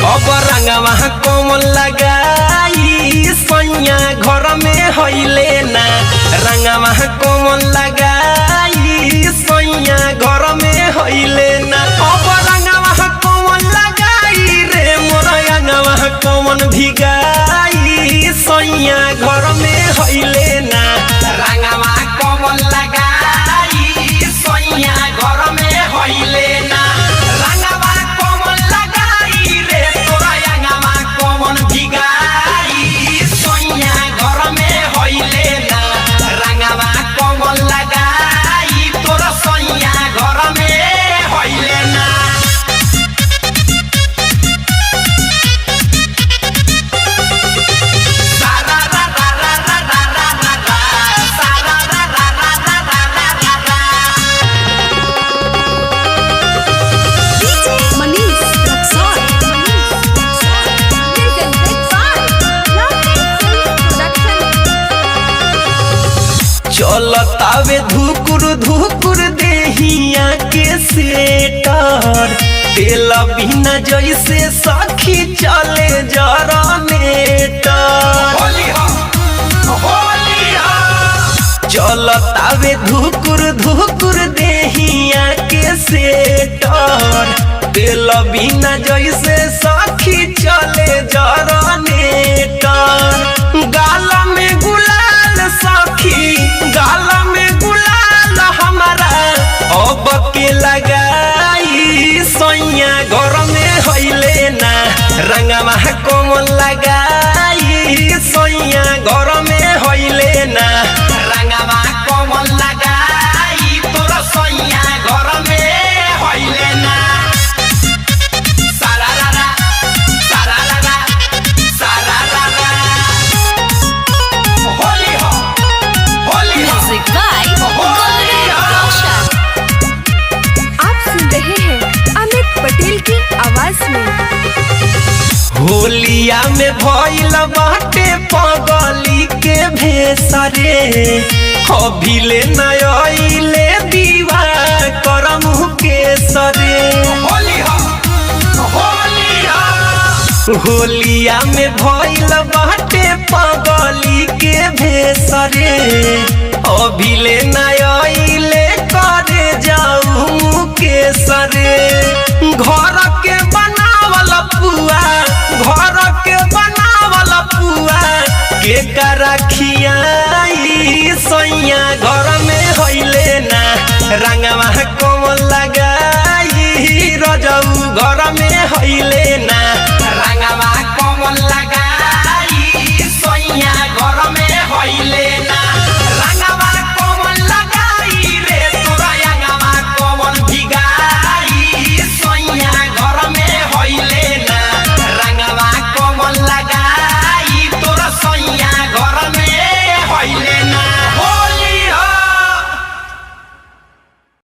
अब रंगवा कोमल लगाई सैया घर में होइले ना रंगवा कोमल लगाई सैया घर में होइले ना अब रंगवा कोमल लगाई रे मोर रंगवा कोमल भिगाई सैया घर में होइले ना रंगवा कोमल लगाई सैया घर में होइले ना चलतावे धुकुर धुकुर देहिया के सेटर तेल बिना जैसे सखी चले जरनेटर चलतावे धुकुर धुकुर देहिया के सेटर तेल बिना जैसे सखी चले जरनेटर गाल में गुलाल सखी गाल में गुलाल हमारा अब के लगाई सैया घर में होइले ना रंगवा कोमल लगाई सैया घर में होइले ना रंगवा कोमल लगाई तोर सैया घर में होइले ना पटेल की आवाज में होलिया में भइल बाटे पगली के भेसरे अभिले नयले दीवा करम के सरे होलिया में भइल बाटे पगली के भेसरे अभिले नयले करे जाऊ के सरे घर के बनावल पुआ घर के बनावल पुआ के करखियाई सैया घर में होइले ना रंगवा कोमल लगा